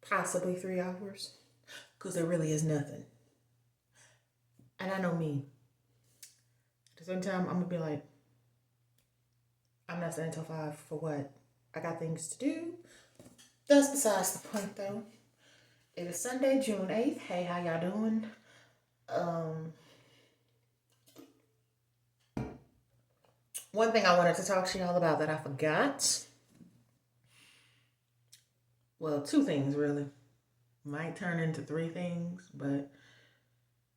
possibly 3 hours, because there really is nothing. And I know me. At the same time, I'm gonna be like, I'm not staying until 5 for what? I got things to do. That's besides the point, though. It is Sunday, June 8th. Hey, how y'all doing? Um, One thing I wanted to talk to y'all about that I forgot. Well, two things really. Might turn into three things, but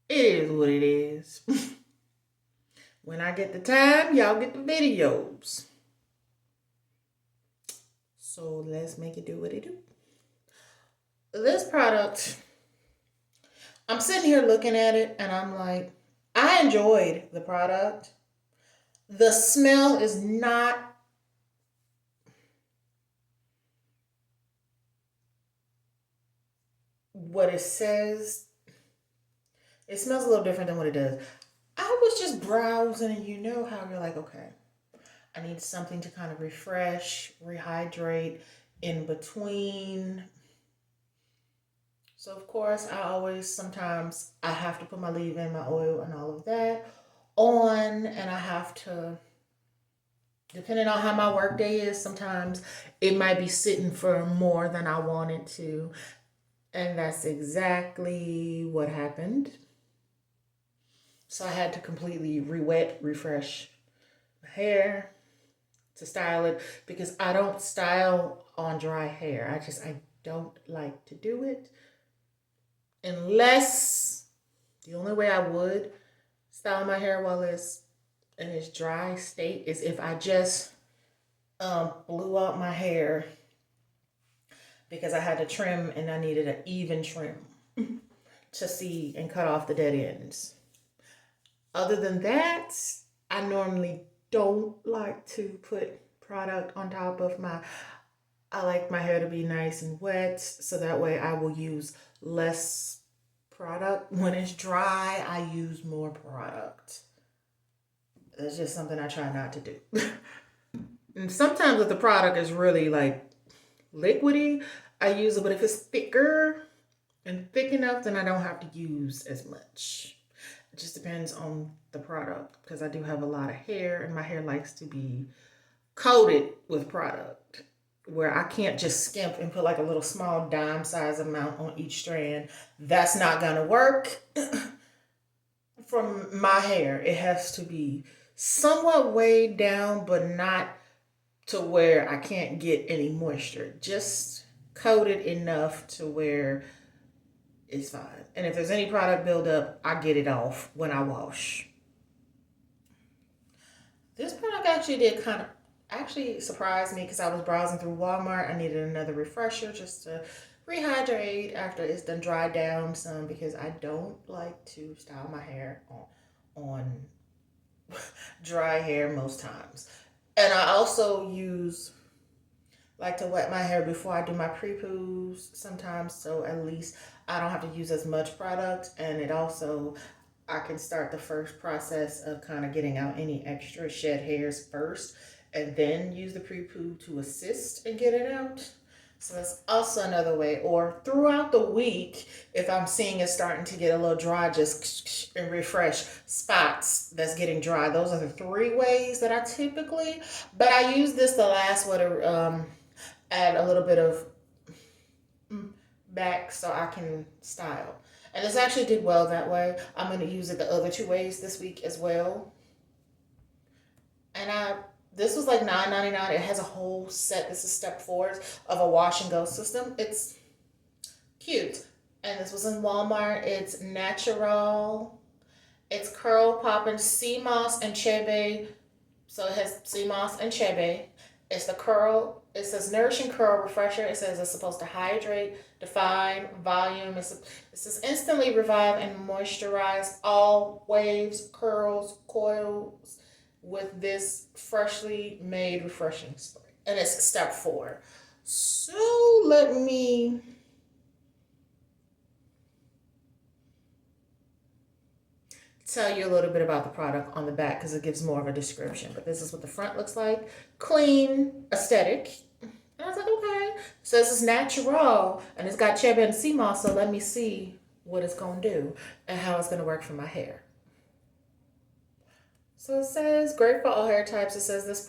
it is what it is. When I get the time, y'all get the videos. So let's make it do what it do. This product, I'm sitting here looking at it and I'm like, I enjoyed the product. The smell is not what it says. It smells a little different than what it does. I was just browsing, and you know how you're like, okay, I need something to kind of refresh, rehydrate in between. So of course, I always sometimes I have to put my leave-in, my oil, and all of that on, and I have to, depending on how my work day is, sometimes it might be sitting for more than I wanted to, and that's exactly what happened. So I had to completely re-wet, refresh my hair to style it because I don't style on dry hair. I don't like to do it unless the only way I would style my hair while it's in its dry state is if I just blew out my hair because I had to trim and I needed an even trim to see and cut off the dead ends. Other than that, I normally don't like to put product on top of my. I like my hair to be nice and wet, so that way I will use less product. When it's dry, I use more product. That's just something I try not to do. And sometimes if the product is really like liquidy, I use it, but if it's thicker and thick enough, then I don't have to use as much. It just depends on the product because I do have a lot of hair and my hair likes to be coated with product where I can't just skimp and put like a little small dime size amount on each strand. That's not gonna work from my hair. It has to be somewhat weighed down, but not to where I can't get any moisture. Just coated enough to where it's fine. And if there's any product buildup, I get it off when I wash. This product actually did kind of actually surprised me because I was browsing through Walmart. I needed another refresher just to rehydrate after it's done dried down some because I don't like to style my hair on dry hair most times. And I also use like to wet my hair before I do my pre-poos sometimes so at least I don't have to use as much product and it also I can start the first process of kind of getting out any extra shed hairs first and then use the pre-poo to assist and get it out. So that's also another way. Or throughout the week, if I'm seeing it starting to get a little dry, just and refresh spots that's getting dry. Those are the three ways that I typically. But I use this the last one to add a little bit of back so I can style. And this actually did well that way. I'm going to use it the other two ways this week as well. And this was like $9.99. It has a whole set. This is step four of a wash and go system. It's cute. And this was in Walmart. It's Naturall. It's curl popping sea moss and chebe. So it has sea moss and chebe. It's the curl. It says nourishing curl refresher. It says it's supposed to hydrate, define, volume. It says instantly revive and moisturize all waves, curls, coils with this freshly made refreshing spray. And it's step four. So let me tell you a little bit about the product on the back because it gives more of a description. But this is what the front looks like. Clean, aesthetic. And I was like, okay. So this is Naturall, and it's got Chebe and sea moss, so let me see what it's going to do and how it's going to work for my hair. So it says, great for all hair types. It says this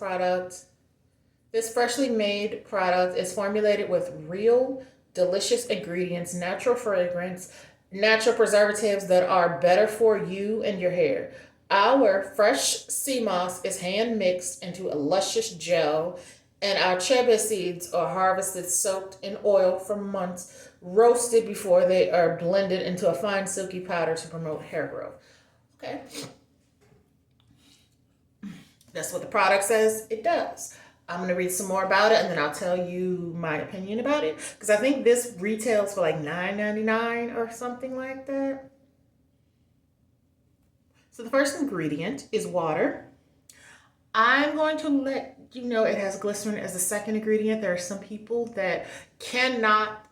freshly made product is formulated with real, delicious ingredients, natural fragrance, natural preservatives that are better for you and your hair. Our fresh sea moss is hand mixed into a luscious gel, and our chebe seeds are harvested, soaked in oil for months, roasted before they are blended into a fine silky powder to promote hair growth. Okay, that's what the product says it does. I'm going to read some more about it and then I'll tell you my opinion about it. Because I think this retails for like $9.99 or something like that. So the first ingredient is water. I'm going to let you know it has glycerin as the second ingredient. There are some people that cannot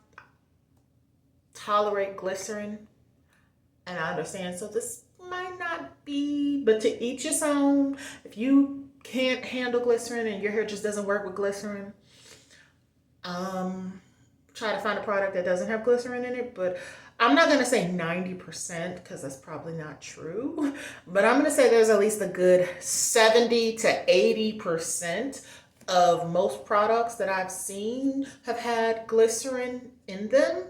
tolerate glycerin, and I understand. So this might not be, but to each his own. If you can't handle glycerin and your hair just doesn't work with glycerin, try to find a product that doesn't have glycerin in it. But I'm not going to say 90% because that's probably not true. But I'm going to say there's at least a good 70 to 80% of most products that I've seen have had glycerin in them.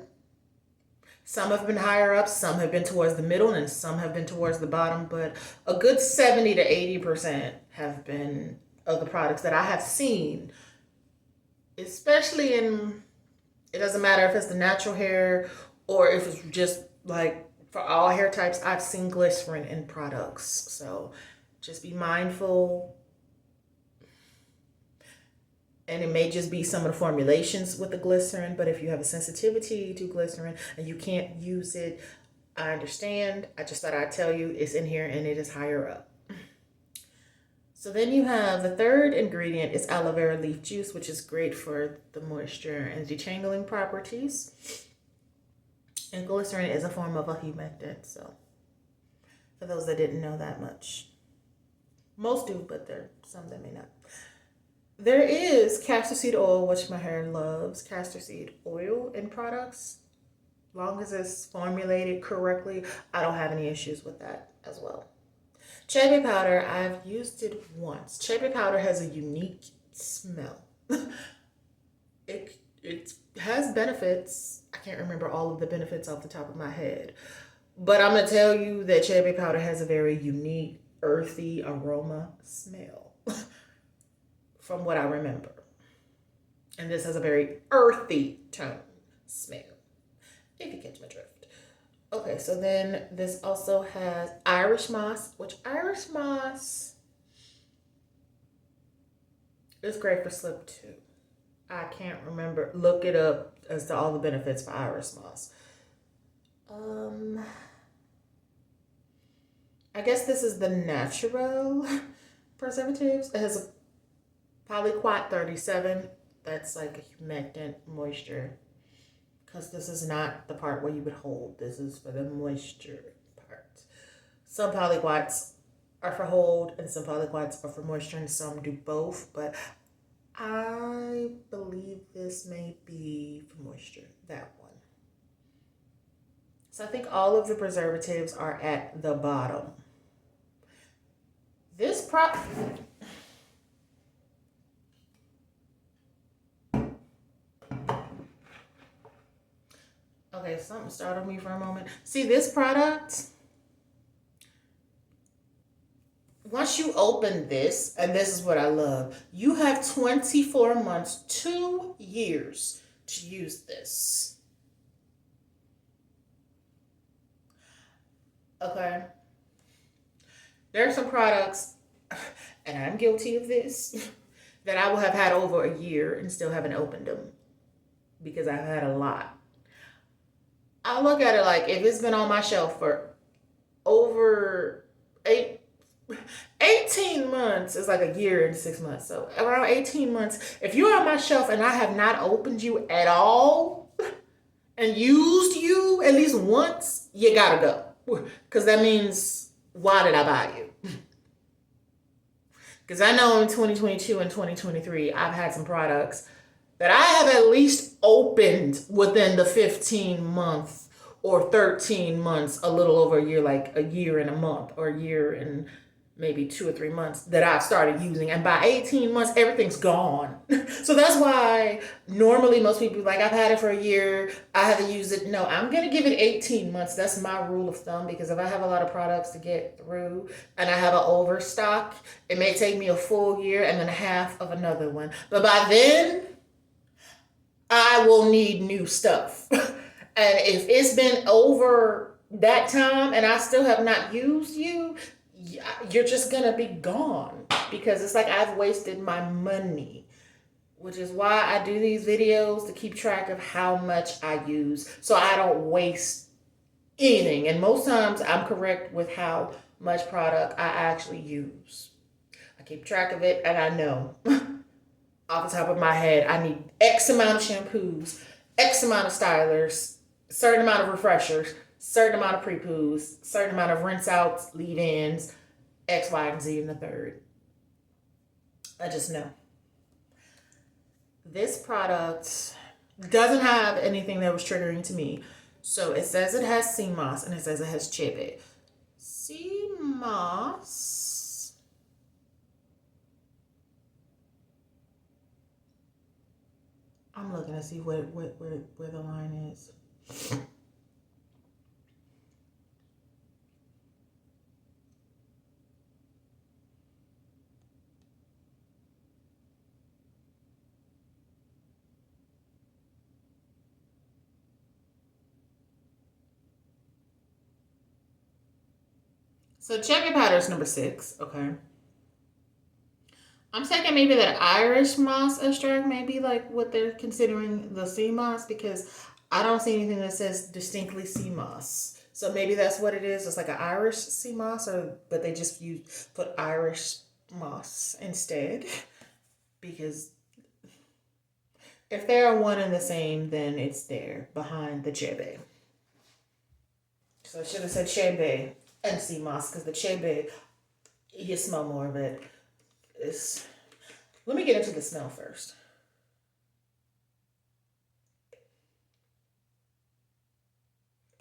Some have been higher up, some have been towards the middle, and some have been towards the bottom. But a good 70 to 80% have been of the products that I have seen, especially in, it doesn't matter if it's the natural hair or if it's just like for all hair types, I've seen glycerin in products. So just be mindful. And it may just be some of the formulations with the glycerin, but if you have a sensitivity to glycerin and you can't use it, I understand. I just thought I'd tell you it's in here and it is higher up. So then you have the third ingredient is aloe vera leaf juice, which is great for the moisture and detangling properties. And glycerin is a form of a humectant, so for those that didn't know that much. Most do, but there are some that may not. There is castor seed oil, which my hair loves. Castor seed oil in products. Long as it's formulated correctly, I don't have any issues with that as well. Chebe powder, I've used it once. Chebe powder has a unique smell. It has benefits. I can't remember all of the benefits off the top of my head. But I'm going to tell you that Chebe powder has a very unique, earthy aroma smell. From what I remember. And this has a very earthy tone smell, if you catch my drift. Okay, so then this also has Irish moss, which Irish moss is great for slip too. I can't remember. Look it up as to all the benefits for Irish moss. I guess this is the Naturall preservatives. It has a Polyquat 37, that's like a humectant moisture. Because this is not the part where you would hold. This is for the moisture part. Some polyquats are for hold and some polyquats are for moisture and some do both. But I believe this may be for moisture, that one. So I think all of the preservatives are at the bottom. This product... Okay, something startled me for a moment. See, this product, once you open this, and this is what I love, you have 24 months, 2 years to use this. Okay? There are some products, and I'm guilty of this, that I will have had over a year and still haven't opened them because I've had a lot. I look at it like if it's been on my shelf for over 18 months, it's like a year and 6 months. So around 18 months, if you're on my shelf and I have not opened you at all and used you at least once, you gotta go. Because that means, why did I buy you? Because I know in 2022 and 2023, I've had some products that I have at least opened within the 15 months or 13 months, a little over a year, like a year and a month or a year and maybe 2 or 3 months that I've started using. And by 18 months, everything's gone. So that's why normally most people like, I've had it for a year, I haven't used it. No, I'm going to give it 18 months. That's my rule of thumb, because if I have a lot of products to get through and I have an overstock, it may take me a full year and then half of another one. But by then, I will need new stuff. And if it's been over that time and I still have not used you, you're just gonna be gone, because it's like I've wasted my money. Which is why I do these videos, to keep track of how much I use so I don't waste anything. And most times I'm correct with how much product I actually use. I keep track of it and I know off the top of my head I need X amount of shampoos, X amount of stylers, certain amount of refreshers, certain amount of pre-poos, certain amount of rinse outs, leave ins, X, Y, and Z in the third. I just know. This product doesn't have anything that was triggering to me. So it says it has sea moss and it says it has Chebe. Sea moss. I'm looking to see where the line is. So Chebe powder is number 6. Okay. I'm taking maybe that Irish moss extract, maybe like what they're considering the sea moss, because I don't see anything that says distinctly sea moss. So maybe that's what it is. It's like an Irish sea moss, or but they just put Irish moss instead, because if they're one and the same, then it's there behind the Chebe. So I should have said Chebe and sea moss, because the Chebe, you smell more of it. Let me get into the smell first.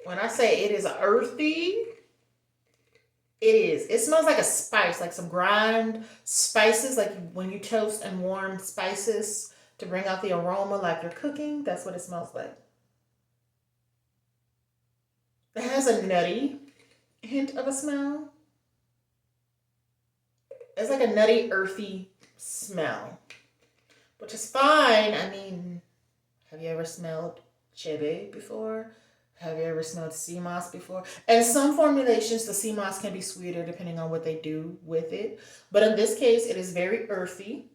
When I say it is earthy, it is. It smells like a spice, like some ground spices, like when you toast and warm spices to bring out the aroma, like you're cooking. That's what it smells like. It has a nutty hint of a smell. It's like a nutty, earthy smell, which is fine. I mean, have you ever smelled Chebe before? Have you ever smelled sea moss before? And some formulations, the sea moss can be sweeter depending on what they do with it. But in this case, it is very earthy.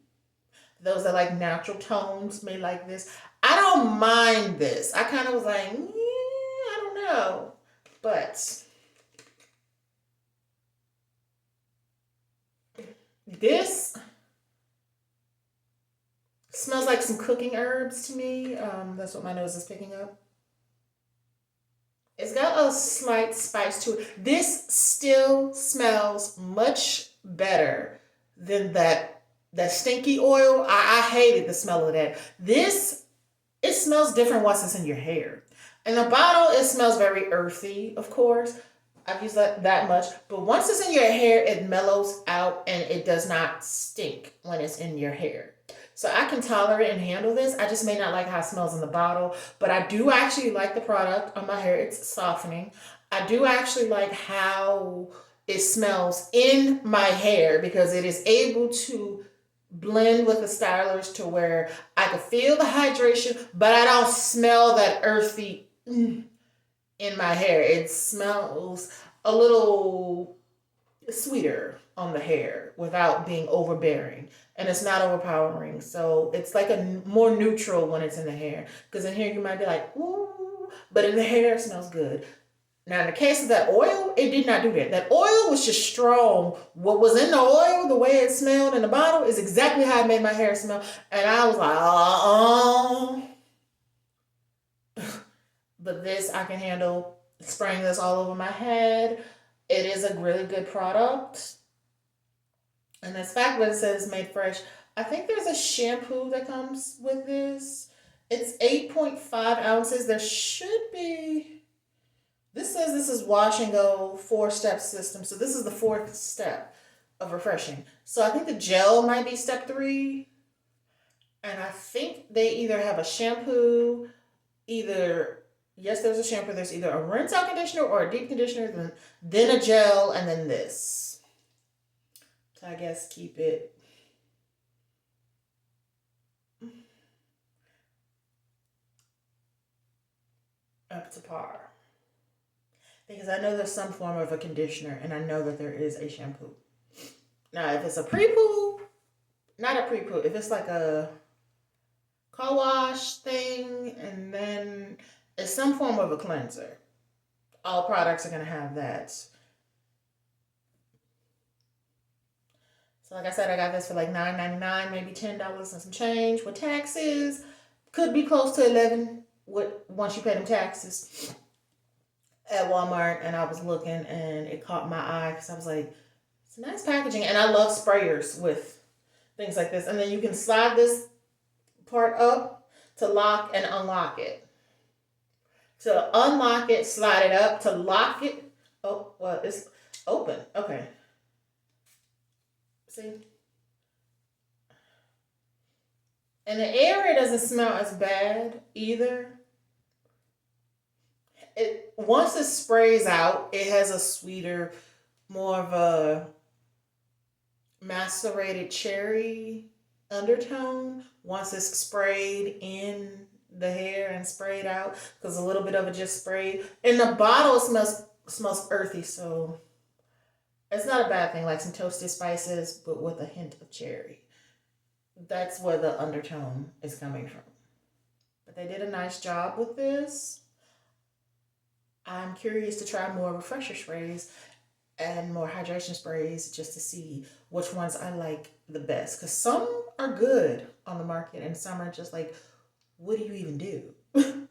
Those that like natural tones may like this. I don't mind this. I kind of was like, I don't know. But this smells like some cooking herbs to me. That's what my nose is picking up. It's got a slight spice to it. This still smells much better than that stinky oil. I hated the smell of that. This, it smells different once it's in your hair. In the bottle, it smells very earthy, of course. I've used that much. But once it's in your hair, it mellows out and it does not stink when it's in your hair. So I can tolerate and handle this. I just may not like how it smells in the bottle. But I do actually like the product on my hair. It's softening. I do actually like how it smells in my hair, because it is able to blend with the stylers to where I can feel the hydration, but I don't smell that earthy in my hair. It smells a little sweeter on the hair without being overbearing, and it's not overpowering. So it's like a more neutral when it's in the hair, because in here you might be like, ooh, but in the hair it smells good. Now, in the case of that oil, it did not do that. That oil was just strong. What was in the oil, the way it smelled in the bottle, is exactly how it made my hair smell. And I was like, but this I can handle spraying this all over my head. It is a really good product. And this fact that it says made fresh, I think there's a shampoo that comes with this. It's 8.5 ounces. There should be. This says this is wash and go 4 step system. So this is the fourth step of refreshing. So I think the gel might be step three. And I think they either have a shampoo, either, yes, there's a shampoo, there's either a rinse out conditioner or a deep conditioner, then a gel, and then this. So I guess keep it up to par. Because I know there's some form of a conditioner, and I know that there is a shampoo. Now, if it's a pre poo, not a pre poo, if it's like a car wash thing, and then it's some form of a cleanser, all products are going to have that. So, like I said, I got this for like $9.99, maybe $10 and some change with taxes. Could be close to 11 once you pay them taxes at Walmart. And I was looking, and it caught my eye because I was like, it's nice packaging, and I love sprayers with things like this. And then you can slide this part up to lock and unlock it. To unlock it, slide it up. To lock it, oh well, it's open. Okay, see, and the area doesn't smell as bad either. It once it sprays out, it has a sweeter, more of a macerated cherry undertone once it's sprayed in the hair and sprayed out, because a little bit of it just sprayed in the bottle. It smells earthy, so it's not a bad thing, like some toasted spices but with a hint of cherry. That's where the undertone is coming from. But they did a nice job with this. I'm curious to try more refresher sprays and more hydration sprays just to see which ones I like the best. Because some are good on the market and some are just like, what do you even do?